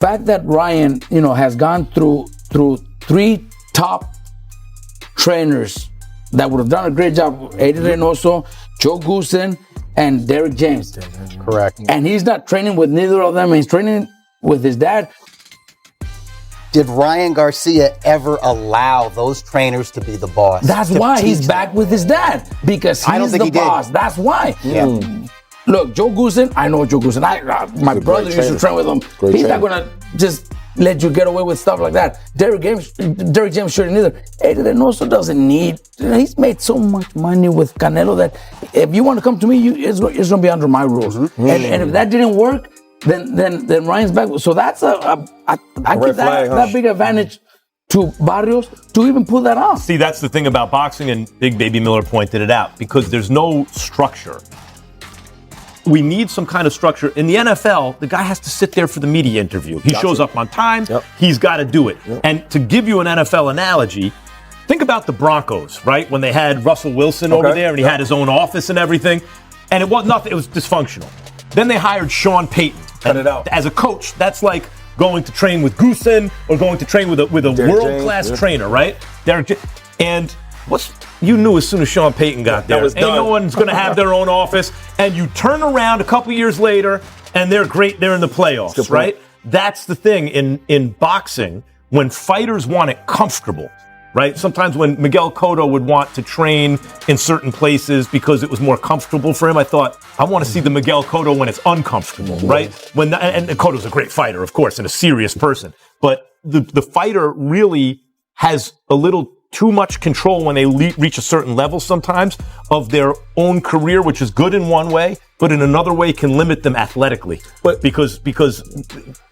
fact that Ryan, has gone through 3 top trainers that would have done a great job, Eddie Reynoso, Joe Goosen, and Derrick James. Correct. And he's not training with neither of them. He's training with his dad. Did Ryan Garcia ever allow those trainers to be the boss? That's why he's back with his dad, because he's the boss. That's why. Yeah. Look, Joe Goosen, I know Joe Goosen. My brother used to train with him. He's not going to just let you get away with stuff like that. Derrick James shouldn't either. Eddie Reynoso doesn't need. He's made so much money with Canelo that if you want to come to me, it's going to be under my rules. Mm-hmm. And if that didn't work, then Ryan's back. So that's I give that big advantage to Barrios to even pull that off. See, that's the thing about boxing, and Big Baby Miller pointed it out, because there's no structure. We need some kind of structure. In the NFL, the guy has to sit there for the media interview. He shows up on time. Yep. He's got to do it. Yep. And to give you an NFL analogy, think about the Broncos, right? When they had Russell Wilson over there and he had his own office and everything. And it was nothing. It was dysfunctional. Then they hired Sean Payton. Cut it out. As a coach, that's like going to train with Goosen or going to train with a world-class trainer, right? And you knew as soon as Sean Payton got there, no one's going to have their own office. And you turn around a couple years later, and they're great. They're in the playoffs, right? That's the thing in boxing, when fighters want it comfortable, right? Sometimes when Miguel Cotto would want to train in certain places because it was more comfortable for him, I thought, I want to see the Miguel Cotto when it's uncomfortable, right? And Cotto's a great fighter, of course, and a serious person. But the fighter really has a little too much control when they reach a certain level sometimes of their own career, which is good in one way, but in another way can limit them athletically. But because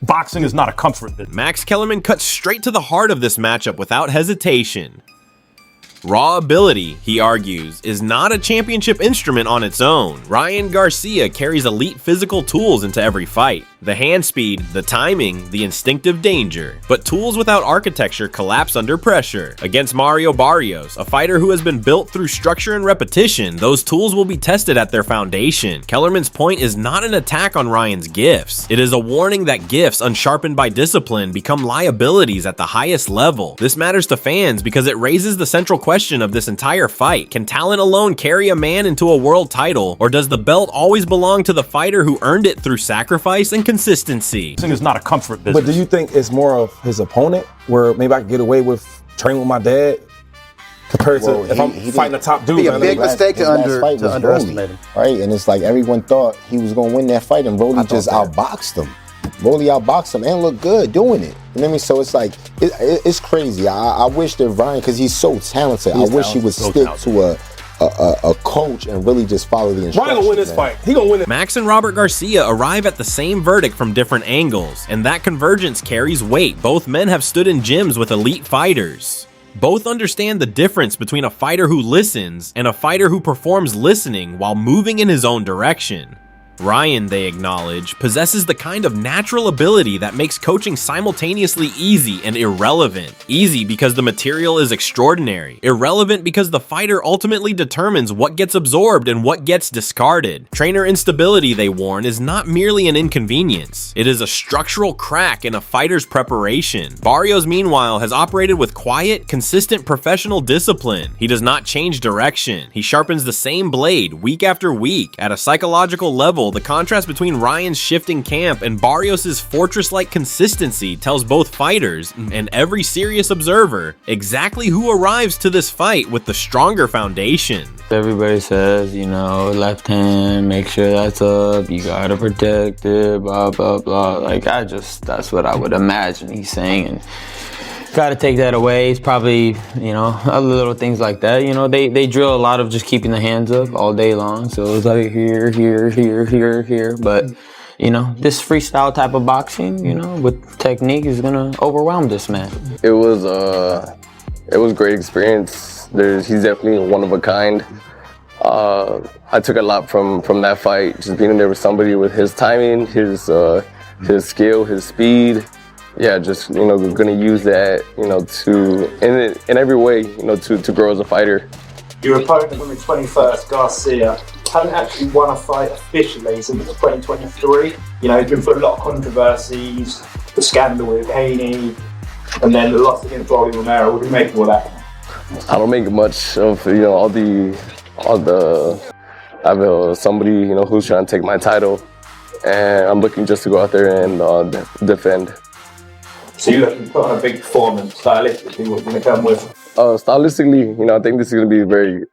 boxing is not a comfort. Max Kellerman cuts straight to the heart of this matchup without hesitation. Raw ability, he argues, is not a championship instrument on its own. Ryan Garcia carries elite physical tools into every fight. The hand speed, the timing, the instinctive danger. But tools without architecture collapse under pressure. Against Mario Barrios, a fighter who has been built through structure and repetition, those tools will be tested at their foundation. Kellerman's point is not an attack on Ryan's gifts. It is a warning that gifts unsharpened by discipline become liabilities at the highest level. This matters to fans because it raises the central question of this entire fight. Can talent alone carry a man into a world title, or does the belt always belong to the fighter who earned it through sacrifice and consistency? Boxing is not a comfort business. But do you think it's more of his opponent, where maybe I could get away with training with my dad, compared to if I'm fighting a top dude? It'd be a big mistake to underestimate him. Right, and it's like everyone thought he was going to win that fight, and Rolly just outboxed him. Rolly outboxed him and looked good doing it. You know what I mean? So it's like, it's crazy. I wish that Ryan, because he's so talented, I wish he would stick to a coach and really just follow the instructions. Ryan gonna win this fight. He gonna win it. Max and Robert Garcia arrive at the same verdict from different angles, and that convergence carries weight. Both men have stood in gyms with elite fighters. Both understand the difference between a fighter who listens and a fighter who performs listening while moving in his own direction. Ryan, they acknowledge, possesses the kind of natural ability that makes coaching simultaneously easy and irrelevant. Easy because the material is extraordinary. Irrelevant because the fighter ultimately determines what gets absorbed and what gets discarded. Trainer instability, they warn, is not merely an inconvenience. It is a structural crack in a fighter's preparation. Barrios, meanwhile, has operated with quiet, consistent professional discipline. He does not change direction. He sharpens the same blade week after week. At a psychological level, the contrast between Ryan's shifting camp and Barrios' fortress-like consistency tells both fighters, and every serious observer, exactly who arrives to this fight with the stronger foundation. Everybody says, left hand, make sure that's up, you gotta protect it, blah, blah, blah. Like, that's what I would imagine he's saying, and got to take that away. It's probably, little things like that. They drill a lot of just keeping the hands up all day long. So it's like here, here, here, here, here. But, this freestyle type of boxing, with technique is going to overwhelm this man. It was a great experience. He's definitely one of a kind. I took a lot from that fight, just being there with somebody with his timing, his skill, his speed. Yeah, just, we're going to use that, in every way, to grow as a fighter. Your opponent on the 21st, Garcia, hasn't actually won a fight officially since 2023. He's been through a lot of controversies, the scandal with Haney, and then the loss against Rolly Romero. What do you make of all that? I don't make much of all the. I have somebody who's trying to take my title, and I'm looking just to go out there and defend. So you're looking to put on a big performance stylistically. What are you going to come with? Stylistically, I think this is going to be very...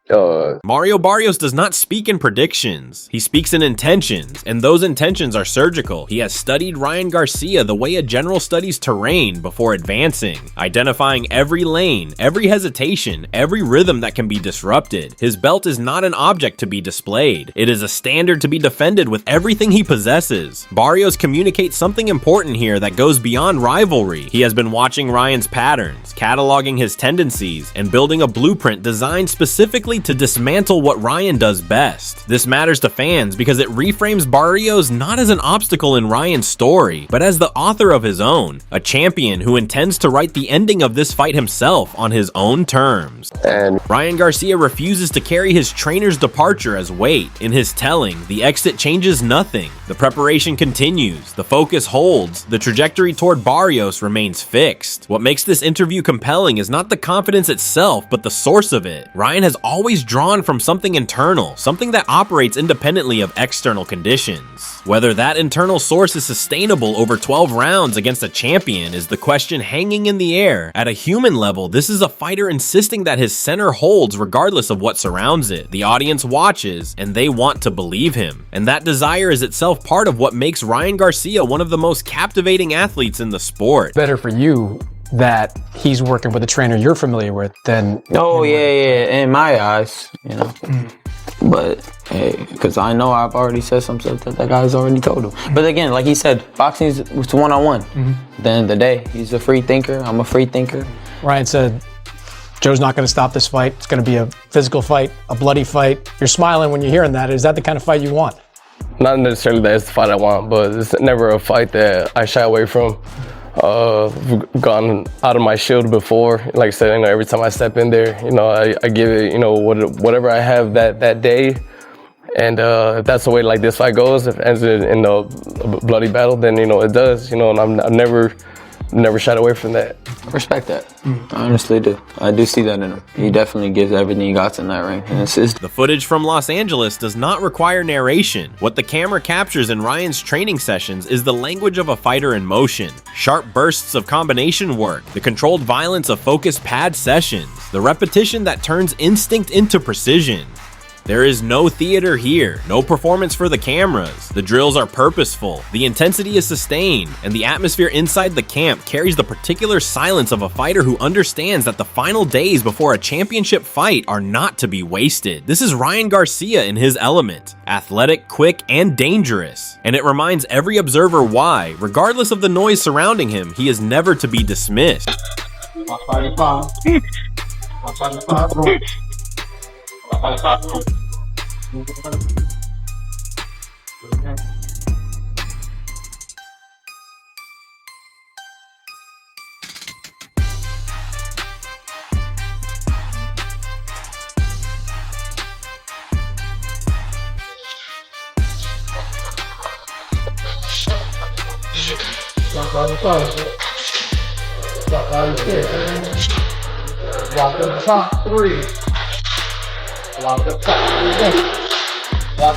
Mario Barrios does not speak in predictions. He speaks in intentions, and those intentions are surgical. He has studied Ryan Garcia the way a general studies terrain before advancing, identifying every lane, every hesitation, every rhythm that can be disrupted. His belt is not an object to be displayed. It is a standard to be defended with everything he possesses. Barrios communicates something important here that goes beyond rivalry. He has been watching Ryan's patterns, cataloging his tendencies, and building a blueprint designed specifically to dismantle what Ryan does best. This matters to fans because it reframes Barrios not as an obstacle in Ryan's story, but as the author of his own, a champion who intends to write the ending of this fight himself on his own terms. And Ryan Garcia refuses to carry his trainer's departure as weight. In his telling, the exit changes nothing. The preparation continues, the focus holds, the trajectory toward Barrios remains fixed. What makes this interview compelling is not the confidence itself, but the source of it. Ryan has always drawn from something internal, something that operates independently of external conditions. Whether that internal source is sustainable over 12 rounds against a champion is the question hanging in the air. At a human level, this is a fighter insisting that his center holds regardless of what surrounds it. The audience watches, and they want to believe him. And that desire is itself part of what makes Ryan Garcia one of the most captivating athletes in the sport. Better for you that he's working with a trainer you're familiar with than... Oh, yeah, in my eyes, But, hey, because I know I've already said some stuff that guy's already told him. But again, like he said, boxing is one-on-one. At the end of the day, he's a free thinker, I'm a free thinker. Ryan said, Joe's not going to stop this fight. It's going to be a physical fight, a bloody fight. You're smiling when you're hearing that. Is that the kind of fight you want? not necessarily that it's the fight I want, but it's never a fight that I shy away from. Gone out of my shield before. Like I said, every time I step in there, I give it, whatever I have that day. And if that's the way like this fight goes, if it ends in a bloody battle, then it does. And I've never shied away from that. Respect that. I honestly do. I do see that in him. He definitely gives everything he got in that ring. And the footage from Los Angeles does not require narration. What the camera captures in Ryan's training sessions is the language of a fighter in motion. Sharp bursts of combination work, the controlled violence of focused pad sessions, the repetition that turns instinct into precision. There is no theater here, no performance for the cameras. The drills are purposeful, the intensity is sustained, and the atmosphere inside the camp carries the particular silence of a fighter who understands that the final days before a championship fight are not to be wasted. This is Ryan Garcia in his element, athletic, quick, and dangerous. And it reminds every observer why, regardless of the noise surrounding him, he is never to be dismissed. Lock the top three. Lock the top three. Lock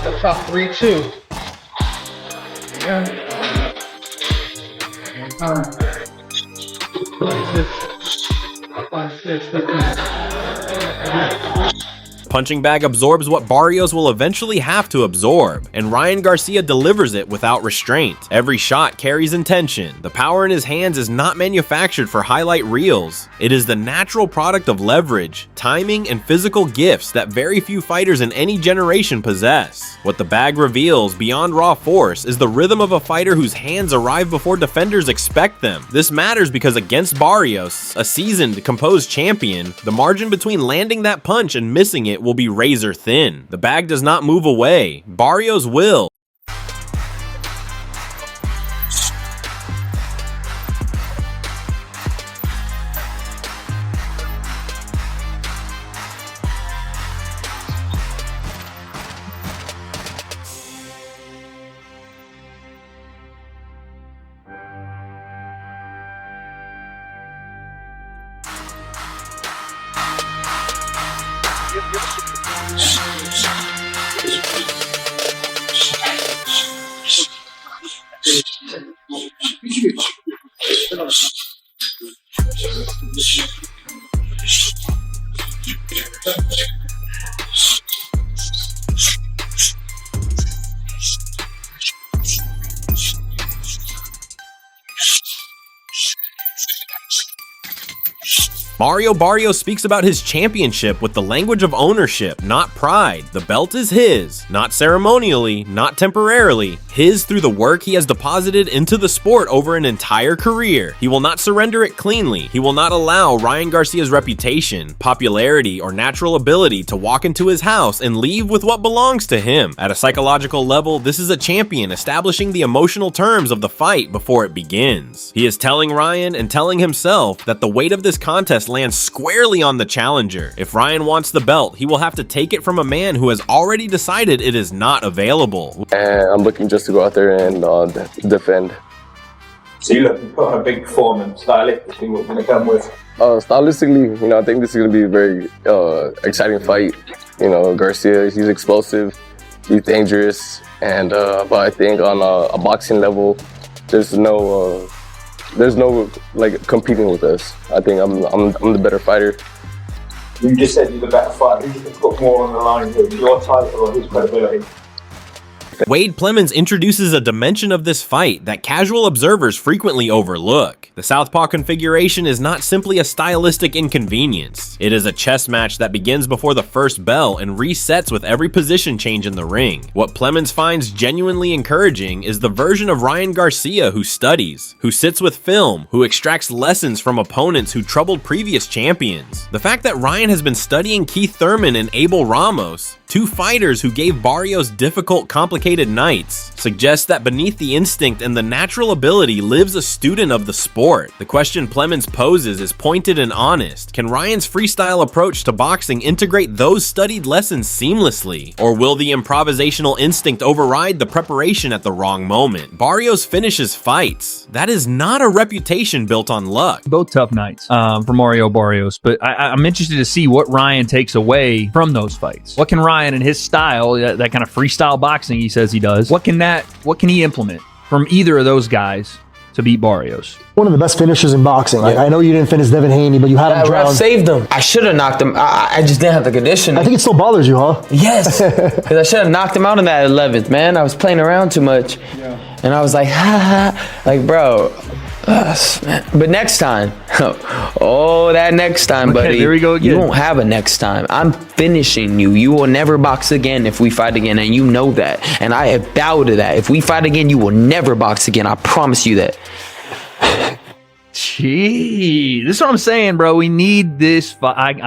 the top 3-2. Yeah. Punching bag absorbs what Barrios will eventually have to absorb, and Ryan Garcia delivers it without restraint. Every shot carries intention. The power in his hands is not manufactured for highlight reels. It is the natural product of leverage, timing, and physical gifts that very few fighters in any generation possess. What the bag reveals, beyond raw force, is the rhythm of a fighter whose hands arrive before defenders expect them. This matters because against Barrios, a seasoned, composed champion, the margin between landing that punch and missing it will be razor thin. The bag does not move away. Barrios will. Mario Barrios speaks about his championship with the language of ownership, not pride. The belt is his, not ceremonially, not temporarily, his through the work he has deposited into the sport over an entire career. He will not surrender it cleanly. He will not allow Ryan Garcia's reputation, popularity, or natural ability to walk into his house and leave with what belongs to him. At a psychological level, this is a champion establishing the emotional terms of the fight before it begins. He is telling Ryan and telling himself that the weight of this contest lands squarely on the challenger. If Ryan wants the belt, he will have to take it from a man who has already decided it is not available. And I'm looking just to go out there and defend. So you look to put on a big performance, stylistically, what you're going to come with? Stylistically, I think this is going to be a very exciting fight. Garcia, he's explosive, he's dangerous, and but I think on a boxing level, there's no like competing with us. I think I'm the better fighter. You just said you're the better fighter. You can put more on the line here, your title or his credibility. Wade Plemons introduces a dimension of this fight that casual observers frequently overlook. The southpaw configuration is not simply a stylistic inconvenience. It is a chess match that begins before the first bell and resets with every position change in the ring. What Plemons finds genuinely encouraging is the version of Ryan Garcia who studies, who sits with film, who extracts lessons from opponents who troubled previous champions. The fact that Ryan has been studying Keith Thurman and Abel Ramos, two fighters who gave Barrios difficult, complicated nights, suggests that beneath the instinct and the natural ability lives a student of the sport. The question Plemons poses is pointed and honest. Can Ryan's freestyle approach to boxing integrate those studied lessons seamlessly? Or will the improvisational instinct override the preparation at the wrong moment? Barrios finishes fights. That is not a reputation built on luck. Both tough nights for Mario Barrios, but I'm interested to see what Ryan takes away from those fights. What can Ryan and his style, that kind of freestyle boxing he says he does, what can he implement from either of those guys to beat Barrios? One of the best finishers in boxing. Like, I know you didn't finish Devin Haney, but you had him drowned. Saved him. I should have knocked him. I just didn't have the conditioning. I think it still bothers you, huh? Yes, because I should have knocked him out in that 11th, man. I was playing around too much, and I was like, ha ha, like, bro. But next time, that next time, buddy. There we go again. You won't have a next time. I'm finishing you. You will never box again if we fight again, and you know that. And I bow to that. If we fight again, you will never box again. I promise you that. Gee, this is what I'm saying, bro. We need this fight.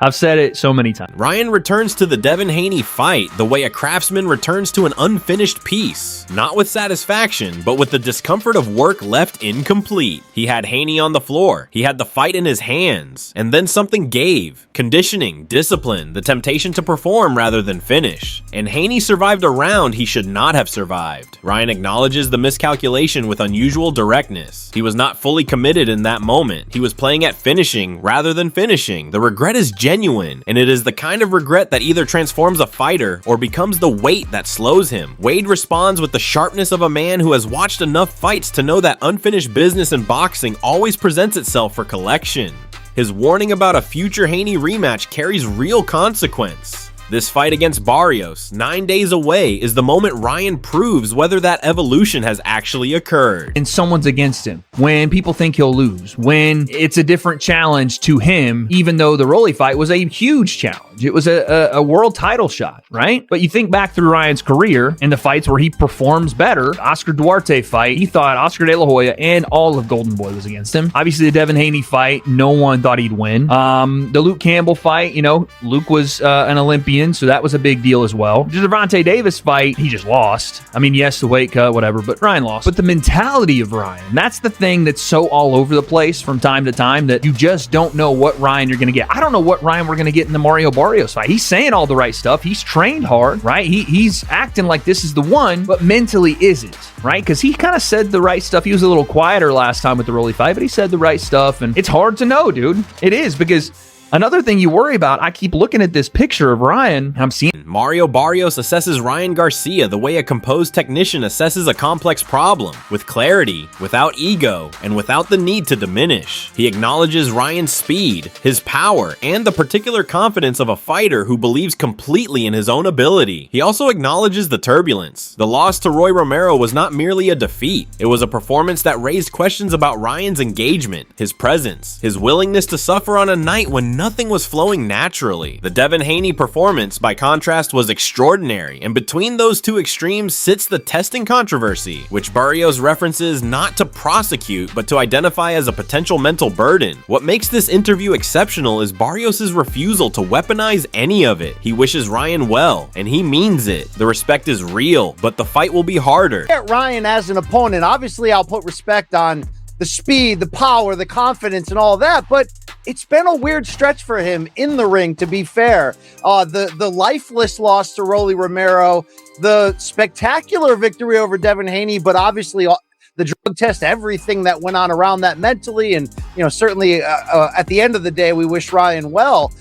I've said it so many times. Ryan returns to the Devin Haney fight the way a craftsman returns to an unfinished piece. Not with satisfaction, but with the discomfort of work left incomplete. He had Haney on the floor. He had the fight in his hands. And then something gave. Conditioning, discipline, the temptation to perform rather than finish. And Haney survived a round he should not have survived. Ryan acknowledges the miscalculation with unusual directness. He was not fully committed in that moment. He was playing at finishing rather than finishing. The regret is genuine, and it is the kind of regret that either transforms a fighter or becomes the weight that slows him. Wade responds with the sharpness of a man who has watched enough fights to know that unfinished business in boxing always presents itself for collection. His warning about a future Haney rematch carries real consequence. This fight against Barrios, 9 days away, is the moment Ryan proves whether that evolution has actually occurred. And someone's against him, when people think he'll lose, when it's a different challenge to him, even though the Rolly fight was a huge challenge. It was a world title shot, right? But you think back through Ryan's career and the fights where he performs better. Oscar Duarte fight, he thought Oscar De La Hoya and all of Golden Boy was against him. Obviously, the Devin Haney fight, no one thought he'd win. The Luke Campbell fight, Luke was an Olympian, so that was a big deal as well. The Gervonta Davis fight, he just lost. I mean, yes, the weight cut, whatever, but Ryan lost. But the mentality of Ryan, that's the thing that's so all over the place from time to time that you just don't know what Ryan you're going to get. I don't know what Ryan we're going to get in the Mario Barrios fight. He's saying all the right stuff. He's trained hard, right? He's acting like this is the one, but mentally isn't, right? Because he kind of said the right stuff. He was a little quieter last time with the Rolly fight, but he said the right stuff, and it's hard to know, dude. It is, because Another thing you worry about, I keep looking at this picture of Ryan. I'm seeing Mario Barrios assesses Ryan Garcia the way a composed technician assesses a complex problem, with clarity, without ego, and without the need to diminish. He acknowledges Ryan's speed, his power, and the particular confidence of a fighter who believes completely in his own ability. He also acknowledges the turbulence. The loss to Roy Romero was not merely a defeat. It was a performance that raised questions about Ryan's engagement, his presence, his willingness to suffer on a night when nothing was flowing naturally. The Devin Haney performance, by contrast, was extraordinary, and between those two extremes sits the testing controversy, which Barrios references not to prosecute, but to identify as a potential mental burden. What makes this interview exceptional is Barrios' refusal to weaponize any of it. He wishes Ryan well, and he means it. The respect is real, but the fight will be harder. At Ryan as an opponent, obviously I'll put respect on the speed, the power, the confidence, and all that, but it's been a weird stretch for him in the ring, to be fair. The lifeless loss to Rolly Romero, the spectacular victory over Devin Haney, but obviously the drug test, everything that went on around that mentally, and certainly at the end of the day, we wish Ryan well.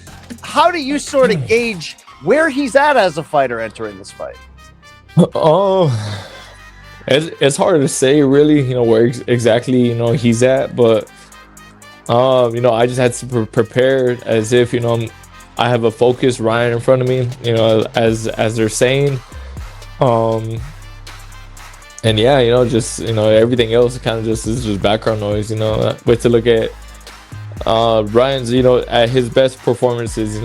How do you sort of gauge where he's at as a fighter entering this fight? It's hard to say really, where exactly, he's at, but I just had to prepare as if, I have a focused Ryan in front of me, as they're saying. And yeah, just, everything else kind of just is just background noise, Wait to look at Ryan's, at his best performances,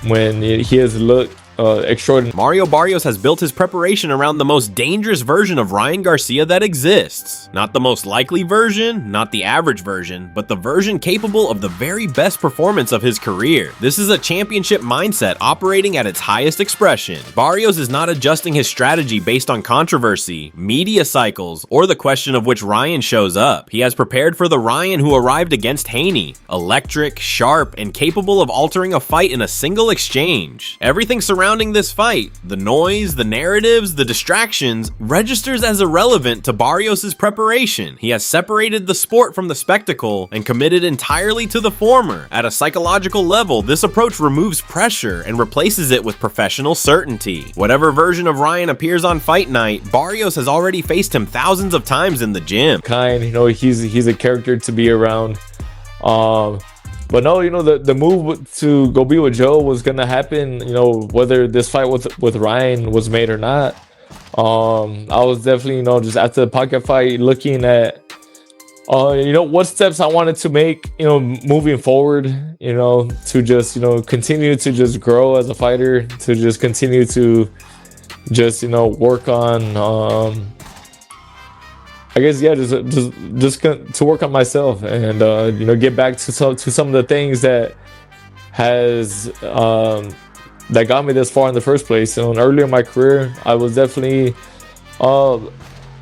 when he has looked extraordinary. Mario Barrios has built his preparation around the most dangerous version of Ryan Garcia that exists. Not the most likely version, not the average version, but the version capable of the very best performance of his career. This is a championship mindset operating at its highest expression. Barrios is not adjusting his strategy based on controversy, media cycles, or the question of which Ryan shows up. He has prepared for the Ryan who arrived against Haney, electric, sharp, and capable of altering a fight in a single exchange. Everything surrounding this fight, the noise, the narratives, the distractions, registers as irrelevant to Barrios' preparation. He has separated the sport from the spectacle and committed entirely to the former. At a psychological level, this approach removes pressure and replaces it with professional certainty. Whatever version of Ryan appears on fight night, Barrios has already faced him thousands of times in the gym. He's a character to be around. But no, the move to go be with Joe was gonna happen. Whether this fight with Ryan was made or not. I was definitely, just after the pocket fight, looking at, what steps I wanted to make, moving forward. To just, continue to just grow as a fighter, to just continue to just, work on. I guess, yeah, just to work on myself and get back to some of the things that has that got me this far in the first place. Earlier in my career, I was definitely a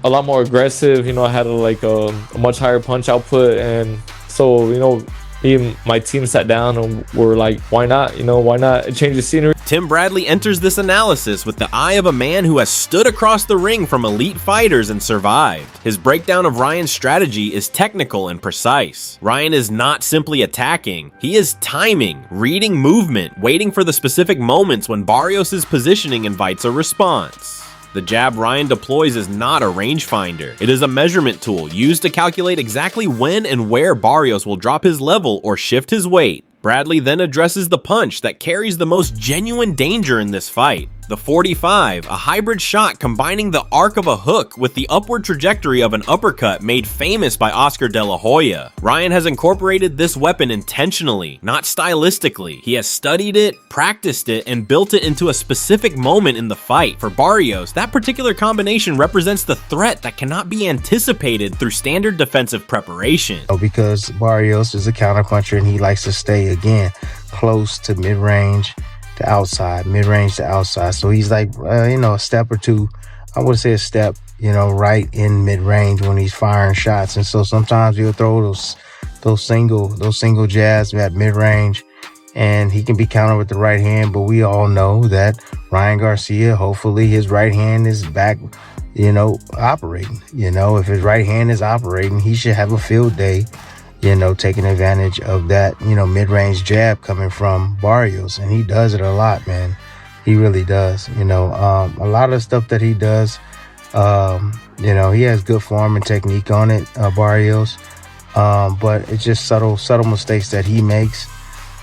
lot more aggressive. I had a much higher punch output, and so even my team sat down and were like, why not? Why not change the scenery? Tim Bradley enters this analysis with the eye of a man who has stood across the ring from elite fighters and survived. His breakdown of Ryan's strategy is technical and precise. Ryan is not simply attacking, he is timing, reading movement, waiting for the specific moments when Barrios' positioning invites a response. The jab Ryan deploys is not a rangefinder. It is a measurement tool used to calculate exactly when and where Barrios will drop his level or shift his weight. Bradley then addresses the punch that carries the most genuine danger in this fight. The 45, a hybrid shot combining the arc of a hook with the upward trajectory of an uppercut made famous by Oscar De La Hoya. Ryan has incorporated this weapon intentionally, not stylistically. He has studied it, practiced it, and built it into a specific moment in the fight. For Barrios, that particular combination represents the threat that cannot be anticipated through standard defensive preparation. Because Barrios is a counterpuncher and he likes to stay, again, close to mid-range to outside, mid-range to outside. So he's like, a step or two, I would say a step, right in mid-range when he's firing shots. And so sometimes he'll throw those single jabs at mid-range, and he can be countered with the right hand. But we all know that Ryan Garcia, hopefully his right hand is back, operating. If his right hand is operating, he should have a field day, taking advantage of that, mid-range jab coming from Barrios. And he does it a lot, man. He really does. A lot of stuff that he does, he has good form and technique on it, Barrios. But it's just subtle mistakes that he makes.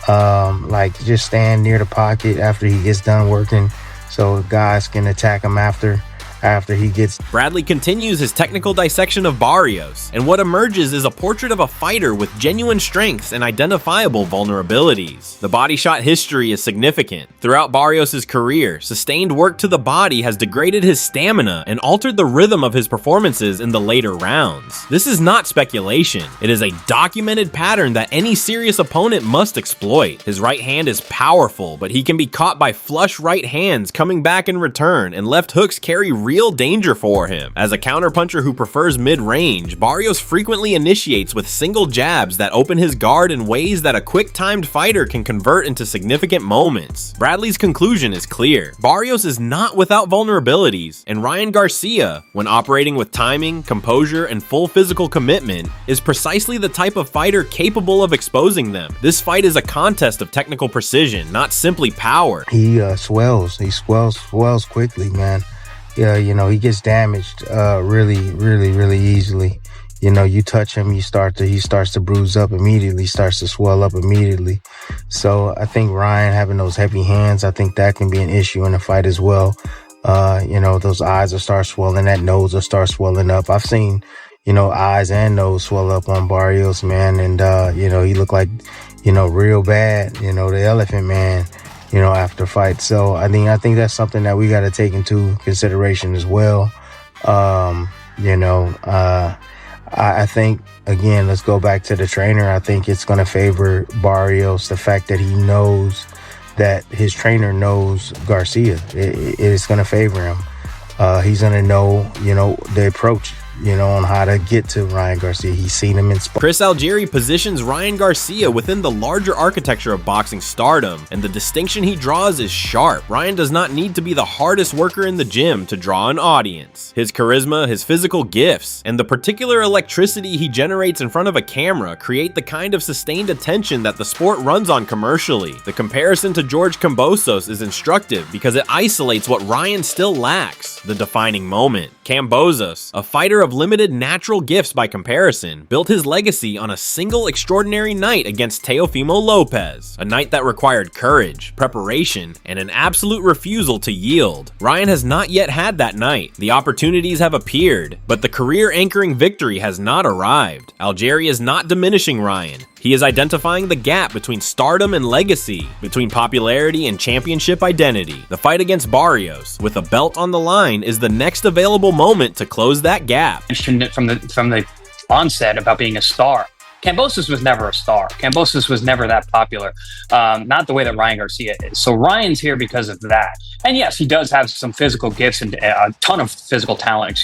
Like just stand near the pocket after he gets done working so guys can attack him after he gets. Bradley continues his technical dissection of Barrios, and what emerges is a portrait of a fighter with genuine strengths and identifiable vulnerabilities. The body shot history is significant. Throughout Barrios' career, sustained work to the body has degraded his stamina and altered the rhythm of his performances in the later rounds. This is not speculation. It is a documented pattern that any serious opponent must exploit. His right hand is powerful, but he can be caught by flush right hands coming back in return, and left hooks carry real danger for him. As a counterpuncher who prefers mid-range, Barrios frequently initiates with single jabs that open his guard in ways that a quick-timed fighter can convert into significant moments. Bradley's conclusion is clear. Barrios is not without vulnerabilities, and Ryan Garcia, when operating with timing, composure, and full physical commitment, is precisely the type of fighter capable of exposing them. This fight is a contest of technical precision, not simply power. He swells. He swells quickly, man. Yeah, he gets damaged really easily. You touch him, he starts to bruise up immediately, starts to swell up immediately. So I think Ryan having those heavy hands, I think that can be an issue in the fight as well. Those eyes will start swelling, that nose will start swelling up. I've seen, eyes and nose swell up on Barrios, man, and he looked like, real bad, the Elephant Man. After fight. So I think that's something that we got to take into consideration as well. I think, again, let's go back to the trainer. I think it's going to favor Barrios, the fact that he knows that his trainer knows Garcia. It is going to favor him. He's going to know, the approach, on how to get to Ryan Garcia. He's seen him in Chris Algieri positions Ryan Garcia within the larger architecture of boxing stardom, and the distinction he draws is sharp. Ryan does not need to be the hardest worker in the gym to draw an audience. His charisma, his physical gifts, and the particular electricity he generates in front of a camera create the kind of sustained attention that the sport runs on commercially. The comparison to George Kambosos is instructive because it isolates what Ryan still lacks, the defining moment. Kambosos, a fighter of limited natural gifts by comparison, built his legacy on a single extraordinary night against Teofimo Lopez, a night that required courage, preparation, and an absolute refusal to yield. Ryan has not yet had that night. The opportunities have appeared, but the career-anchoring victory has not arrived. Algieri is not diminishing Ryan. He is identifying the gap between stardom and legacy, between popularity and championship identity. The fight against Barrios, with a belt on the line, is the next available moment to close that gap. Mentioned it from the onset about being a star. Kambosos was never a star. Kambosos was never that popular, not the way that Ryan Garcia is. So Ryan's here because of that. And yes, he does have some physical gifts and a ton of physical talent,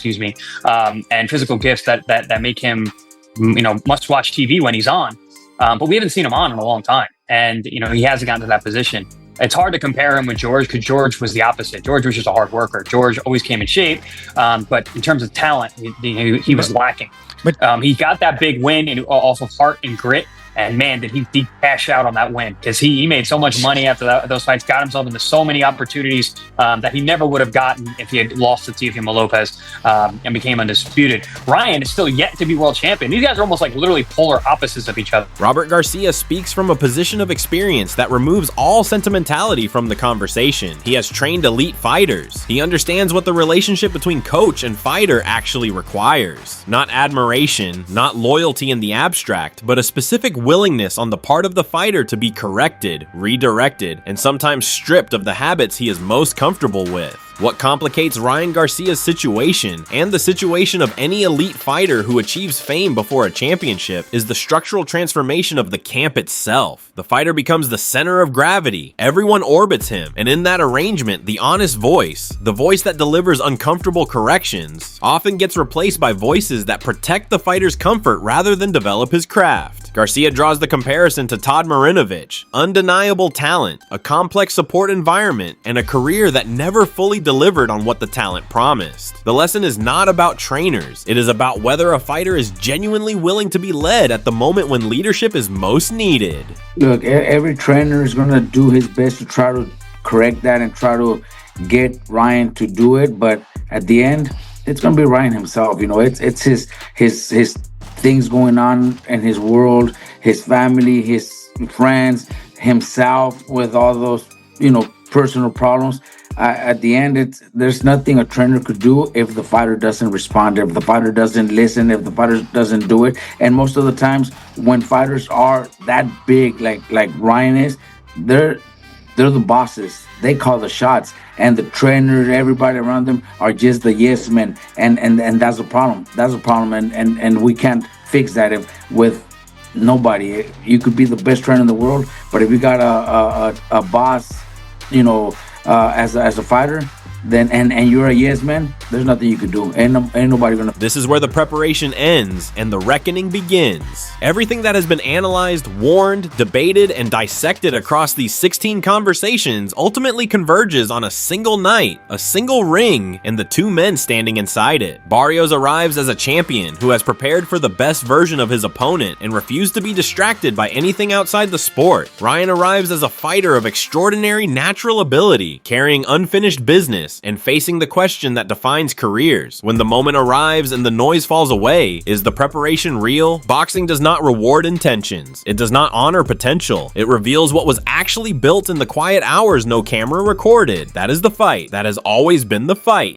and physical gifts that make him, must-watch TV when he's on. But we haven't seen him on in a long time. And, he hasn't gotten to that position. It's hard to compare him with George because George was the opposite. George was just a hard worker. George always came in shape. But in terms of talent, he was lacking. He got that big win off of heart and grit. And man, did he cash out on that win, because he made so much money after those fights, got himself into so many opportunities that he never would have gotten if he had lost to Teofimo Lopez and became undisputed. Ryan is still yet to be world champion. These guys are almost like literally polar opposites of each other. Robert Garcia speaks from a position of experience that removes all sentimentality from the conversation. He has trained elite fighters. He understands what the relationship between coach and fighter actually requires. Not admiration, not loyalty in the abstract, but a specific willingness on the part of the fighter to be corrected, redirected, and sometimes stripped of the habits he is most comfortable with. What complicates Ryan Garcia's situation, and the situation of any elite fighter who achieves fame before a championship, is the structural transformation of the camp itself. The fighter becomes the center of gravity. Everyone orbits him, and in that arrangement, the honest voice, the voice that delivers uncomfortable corrections, often gets replaced by voices that protect the fighter's comfort rather than develop his craft. Garcia draws the comparison to Todd Marinovich, undeniable talent, a complex support environment, and a career that never fully delivered on what the talent promised. The lesson is not about trainers, it is about whether a fighter is genuinely willing to be led at the moment when leadership is most needed. Look, every trainer is going to do his best to try to correct that and try to get Ryan to do it, but at the end, it's going to be Ryan himself. You know, it's his things going on in his world, his family, his friends, himself with all those, you know, personal problems. At the end, there's nothing a trainer could do if the fighter doesn't respond, if the fighter doesn't listen, if the fighter doesn't do it. And most of the times when fighters are that big, like Ryan is, they're the bosses. They call the shots, and the trainers, everybody around them are just the yes men, and that's a problem. That's a problem, and we can't fix that with nobody. You could be the best trainer in the world, but if you got a boss, you know, as a fighter, then and you're a yes man, there's nothing you could do. Ain't nobody gonna. This is where the preparation ends and the reckoning begins. Everything that has been analyzed, warned, debated, and dissected across these 16 conversations ultimately converges on a single night, a single ring, and the two men standing inside it. Barrios arrives as a champion who has prepared for the best version of his opponent and refused to be distracted by anything outside the sport. Ryan arrives as a fighter of extraordinary natural ability, carrying unfinished business and facing the question that defines careers. When the moment arrives and the noise falls away, is the preparation real? Boxing does not reward intentions. It does not honor potential. It reveals what was actually built in the quiet hours no camera recorded. That is the fight. That has always been the fight.